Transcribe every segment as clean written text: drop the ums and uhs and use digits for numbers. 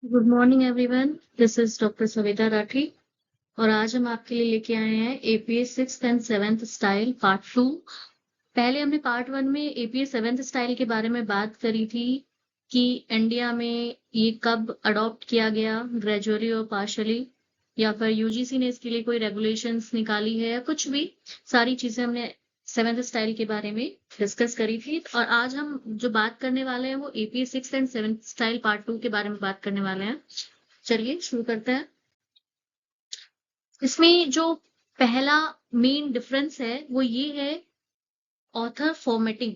Good morning everyone. This is doctor Savita Rathi और आज हम आपके लिए लेके आए हैं APS six and seventh style part 2। पहले हमने पार्ट 1 में एपीएस सेवेंथ स्टाइल के बारे में बात करी थी कि इंडिया में ये कब अडॉप्ट किया गया, ग्रेजुअली और पार्शली, या फिर यूजीसी ने इसके लिए कोई रेगुलेशंस निकाली है या कुछ भी। सारी चीजें हमने सेवेंथ स्टाइल के बारे में डिस्कस करी थी और आज हम जो बात करने वाले हैं वो APS six and seventh style part 2 के बारे में बात करने वाले हैं। चलिए शुरू करते हैं। इसमें जो पहला मेन डिफरेंस है वो ये है, ऑथर फॉर्मेटिंग।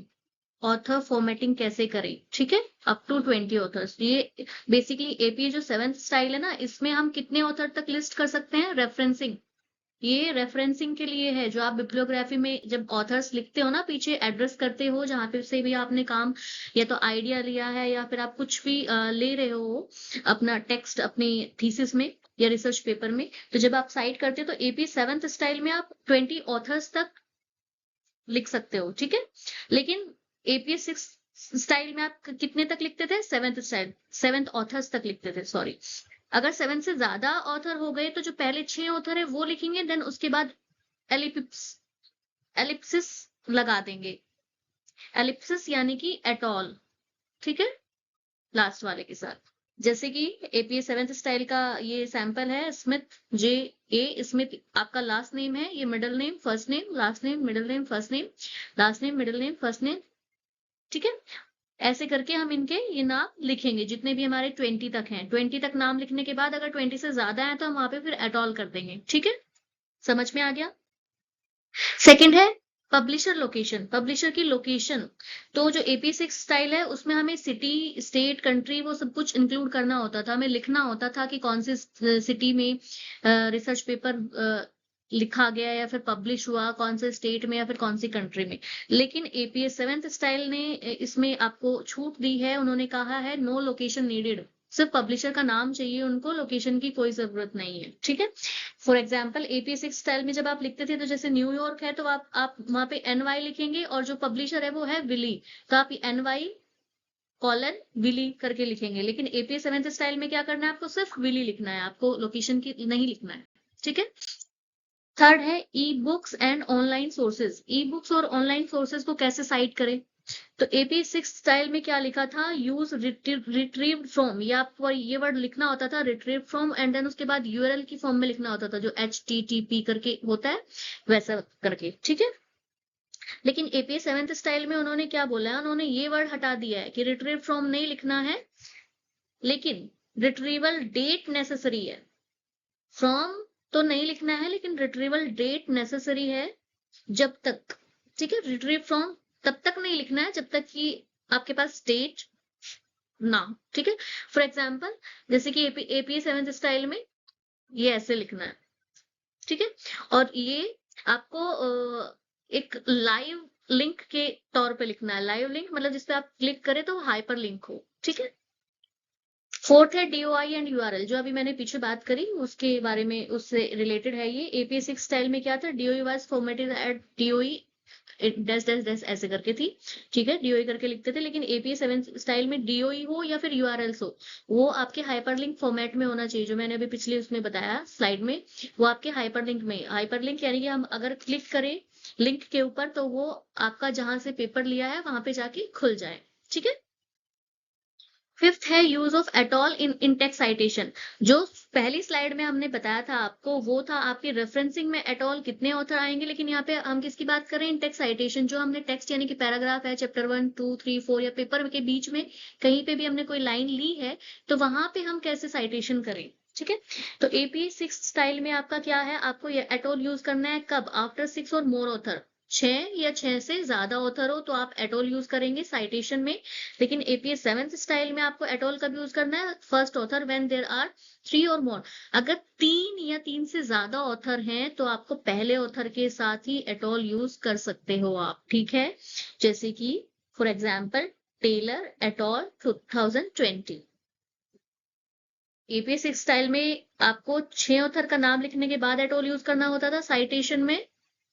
ऑथर फॉर्मेटिंग कैसे करें, ठीक है, अप टू 20 ऑथर्स। ये बेसिकली एपीए जो सेवेंथ स्टाइल है ना, इसमें हम कितने ऑथर तक लिस्ट कर सकते हैं? रेफरेंसिंग। ये रेफरेंसिंग के लिए है। जो आप बिब्लियोग्राफी में जब ऑथर्स लिखते हो ना, पीछे एड्रेस करते हो, जहां पे से भी आपने काम या तो आइडिया लिया है या फिर आप कुछ भी ले रहे हो अपना टेक्स्ट अपनी थीसिस में या रिसर्च पेपर में, तो जब आप साइट करते हो तो एपी सेवेंथ स्टाइल में आप 20 ऑथर्स तक लिख सकते हो, ठीक है। लेकिन एपीएस सिक्स स्टाइल में आप कितने तक लिखते थे? सेवेंथ स्टाइल, सेवेंथ ऑथर्स तक लिखते थे, सॉरी। अगर 7 से ज्यादा ऑथर हो गए तो जो पहले 6 ऑथर है वो लिखेंगे, देन उसके बाद एलिप्स एलिप्सिस लगा देंगे। एलिप्सिस यानी कि एटॉल, ठीक है, लास्ट वाले के साथ। जैसे कि एपीए सेवेंथ स्टाइल का ये सैंपल है, स्मिथ जे ए स्मिथ। आपका लास्ट नेम है, ये middle name first name, last name middle name first name, last name middle name first name, ठीक है। ऐसे करके हम इनके ये नाम लिखेंगे जितने भी हमारे 20 तक हैं। 20 तक नाम लिखने के बाद अगर 20 से ज्यादा है तो हम वहां पे फिर एटॉल कर देंगे, ठीक है। समझ में आ गया? सेकंड है पब्लिशर लोकेशन। पब्लिशर की लोकेशन, तो जो एपी सिक्स स्टाइल है उसमें हमें सिटी, स्टेट, कंट्री वो सब कुछ इंक्लूड करना होता था। हमें लिखना होता था कि कौन सी सिटी में रिसर्च पेपर लिखा गया या फिर पब्लिश हुआ, कौन से स्टेट में या फिर कौन सी कंट्री में। लेकिन एपीएस सेवेंथ स्टाइल ने इसमें आपको छूट दी है। उन्होंने कहा है नो लोकेशन नीडेड, सिर्फ पब्लिशर का नाम चाहिए उनको, लोकेशन की कोई जरूरत नहीं है, ठीक है। For example AP six style में जब आप लिखते थे तो जैसे न्यूयॉर्क है तो आप वहां पे एनवाई लिखेंगे और जो पब्लिशर है वो है विली, तो आप एनवाई कॉलन विली करके लिखेंगे। लेकिन एपी सेवेंथ स्टाइल में क्या करना है, आपको सिर्फ विली लिखना है, आपको लोकेशन की नहीं लिखना है, ठीक है। थर्ड है e books and online sources. E books और ऑनलाइन सोर्सेज को कैसे साइट करें? तो एपी सिक्स स्टाइल में क्या लिखा था, यूज रिट्रीव्ड फ्रॉम, या आपको ये वर्ड लिखना होता था रिट्रीव फ्रॉम, एंड देन उसके बाद यूआरएल की फॉर्म में लिखना होता था जो HTTP करके होता है, वैसा करके, ठीक है। लेकिन एपी सेवेंथ स्टाइल में उन्होंने क्या बोला है, उन्होंने ये वर्ड हटा दिया है कि रिट्रीव फ्रॉम नहीं लिखना है, लेकिन रिट्रीवल डेट नेसेसरी है। फ्रॉम तो नहीं लिखना है, लेकिन रिट्रीवल डेट नेसेसरी है जब तक, ठीक है। रिट्रीव फ्रॉम तब तक नहीं लिखना है जब तक कि आपके पास डेट ना, ठीक है। फॉर एग्जाम्पल जैसे कि एपी सेवेंथ स्टाइल में ये ऐसे लिखना है, ठीक है। और ये आपको एक लाइव लिंक के तौर पे लिखना है। लाइव लिंक मतलब जिसपे आप क्लिक करें तो हाइपर लिंक हो, ठीक है। फोर्थ है डीओआई एंड यूआरएल, जो अभी मैंने पीछे बात करी उसके बारे में, उससे रिलेटेड है ये। एपी सिक्स स्टाइल में क्या था, DOI was formatted at DOI dash dash dash ऐसे करके थी, ठीक है, डीओई करके लिखते थे। लेकिन एपी सेवन स्टाइल में डीओई हो या फिर यूआरएल्स हो, वो आपके हाइपरलिंक फॉर्मेट में होना चाहिए, जो मैंने अभी पिछले उसमें बताया स्लाइड में। वो आपके हाइपरलिंक में, हाइपरलिंक यानी कि हम अगर क्लिक करें लिंक के ऊपर तो वो आपका जहां से पेपर लिया है वहां पे जाके खुल जाए, ठीक है। फिफ्थ है use of atoll in text citation. जो पहली स्लाइड में हमने बताया था आपको, वो था आपके रेफरेंसिंग में एटॉल कितने ऑथर आएंगे, लेकिन यहाँ पे हम किसकी बात करें, इन टेक्स्ट साइटेशन। जो हमने टेक्स्ट यानी कि पैराग्राफ है, चैप्टर 1 2 3 4 या पेपर के बीच में कहीं पे भी हमने कोई लाइन ली है तो वहां पे हम कैसे साइटेशन करें, ठीक है। तो एपी सिक्स स्टाइल में आपका क्या है, आपको ये एटॉल यूज करना है कब, आफ्टर 6 और मोर ऑथर, 6 या 6 से ज्यादा ऑथर हो तो आप एटॉल यूज करेंगे साइटेशन में। लेकिन एपीएस सेवेंथ स्टाइल में आपको एटॉल कब यूज करना है, first author when there are 3 और मोर। अगर 3 या 3 से ज्यादा ऑथर हैं तो आपको पहले ऑथर के साथ ही एटॉल यूज कर सकते हो आप, ठीक है। जैसे कि for example Taylor et al 2020। APS style में आपको 6 ऑथर का नाम लिखने के बाद एटॉल यूज करना होता था साइटेशन में,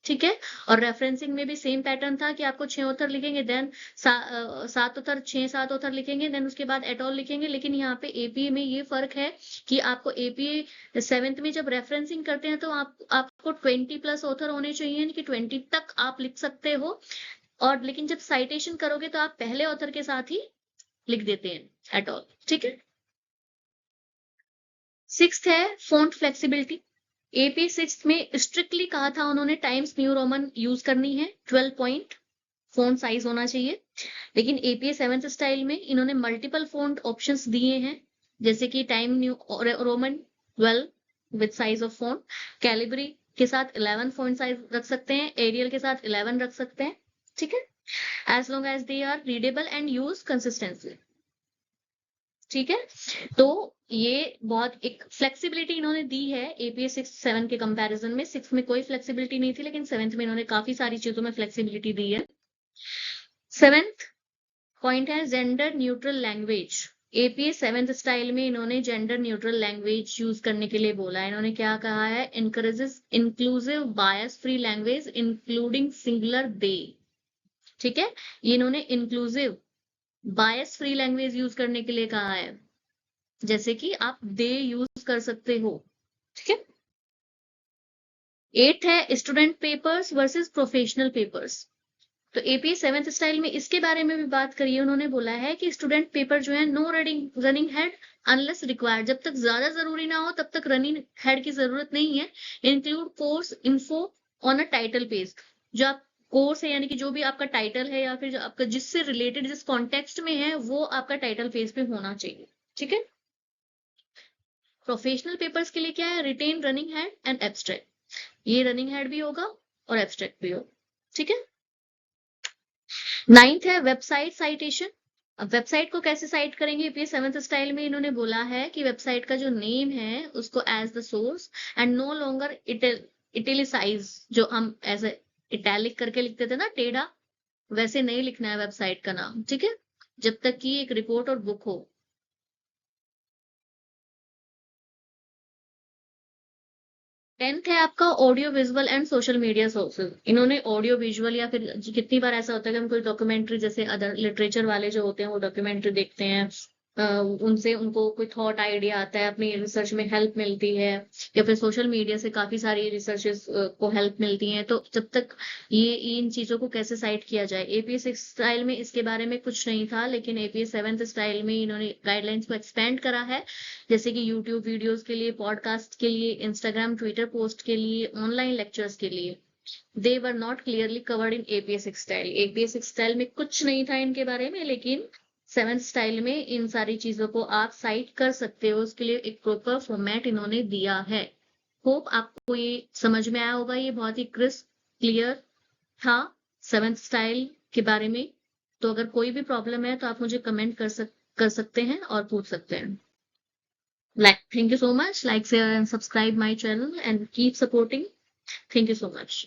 ठीक है। और रेफरेंसिंग में भी सेम पैटर्न था कि आपको 6 ऑथर लिखेंगे, देन 7 ऑथर, 6-7 ऑथर लिखेंगे, देन उसके बाद एट ऑल लिखेंगे। लेकिन यहाँ पे एपीए में ये फर्क है कि आपको एपीए 7th में जब रेफरेंसिंग करते हैं तो आपको 20+ ऑथर होने चाहिए, यानी कि 20 तक आप लिख सकते हो। और लेकिन जब साइटेशन करोगे तो आप पहले ऑथर के साथ ही लिख देते हैं एट ऑल, ठीक है। 6th है फॉन्ट फ्लेक्सिबिलिटी। एपी 6th में स्ट्रिक्टली कहा था उन्होंने टाइम्स न्यू रोमन यूज करनी है, 12 पॉइंट फॉन्ट साइज होना चाहिए। लेकिन एपीए 7th स्टाइल में इन्होंने मल्टीपल फॉन्ट ऑप्शंस दिए हैं, जैसे कि time new Roman 12 with size of font, Calibri के साथ 11 फॉन्ट साइज रख सकते हैं, एरियल के साथ 11 रख सकते हैं, ठीक है, as long as they are readable and use consistently, ठीक है। तो ये बहुत एक फ्लेक्सिबिलिटी इन्होंने दी है एपीए 6-7 के कंपैरिजन में। 6 में कोई फ्लेक्सिबिलिटी नहीं थी, लेकिन 7th में इन्होंने काफी सारी चीजों में फ्लेक्सिबिलिटी दी है। 7th पॉइंट है gender neutral language. APA 7th style में इन्होंने जेंडर न्यूट्रल लैंग्वेज यूज करने के लिए बोला है। इन्होंने क्या कहा है, encourages inclusive bias free language including singular they, ठीक है। ये इन्होंने inclusive bias free language use करने के लिए कहा है, जैसे कि आप दे यूज कर सकते हो, ठीक है। 8th है student papers versus professional papers. तो एपीए 7th स्टाइल में इसके बारे में भी बात करी है। उन्होंने बोला है कि स्टूडेंट पेपर जो है no running head unless required, जब तक ज्यादा जरूरी ना हो तब तक रनिंग हेड की जरूरत नहीं है। Include course info on a title page, जो आप कोर्स है यानी कि जो भी आपका टाइटल है या फिर जो आपका जिससे रिलेटेड जिस कॉन्टेक्स्ट में है वो आपका टाइटल पेज पे होना चाहिए, ठीक है। प्रोफेशनल पेपर्स के लिए क्या है, retain running head and abstract, ये रनिंग हेड भी होगा और एब्स्ट्रैक्ट भी होगा, ठीक है। 9th है वेबसाइट साइटेशन। अब वेबसाइट को कैसे साइट करेंगे, एपीए 7th स्टाइल में इन्होंने बोला है कि वेबसाइट का जो नेम है उसको as the source and no longer italicise, जो हम एज इटैलिक करके लिखते थे ना टेढ़ा, वैसे नहीं लिखना है वेबसाइट का नाम, ठीक है, जब तक कि एक रिपोर्ट और बुक हो। 10th है आपका audio visual and social media sources. इन्होंने ऑडियो विजुअल या फिर कितनी बार ऐसा होता है कि हम कोई डॉक्यूमेंट्री, जैसे अदर लिटरेचर वाले जो होते हैं वो डॉक्यूमेंट्री देखते हैं, उनसे उनको कोई थॉट आइडिया आता है, अपनी रिसर्च में हेल्प मिलती है, या फिर सोशल मीडिया से काफी सारी रिसर्चेस को हेल्प मिलती है। तो जब तक ये इन चीजों को कैसे साइट किया जाए, एपीए 6 स्टाइल में इसके बारे में कुछ नहीं था, लेकिन एपीए 7th स्टाइल में इन्होंने गाइडलाइंस को एक्सपेंड करा है, जैसे कि यूट्यूब वीडियोस के लिए, पॉडकास्ट के लिए, इंस्टाग्राम ट्विटर पोस्ट के लिए, ऑनलाइन लेक्चर्स के लिए। They were not clearly covered in APA 6 style. APA 6 style में कुछ नहीं था इनके बारे में, लेकिन 7th स्टाइल में इन सारी चीजों को आप साइट कर सकते हो, उसके लिए एक प्रॉपर फॉर्मेट इन्होंने दिया है। होप आपको ये समझ में आया होगा, ये बहुत ही क्रिस्प क्लियर था 7th स्टाइल के बारे में। तो अगर कोई भी प्रॉब्लम है तो आप मुझे कमेंट कर सकते हैं और पूछ सकते हैं। Thank you so much. Like, share, and subscribe my channel and keep supporting. Thank you so much.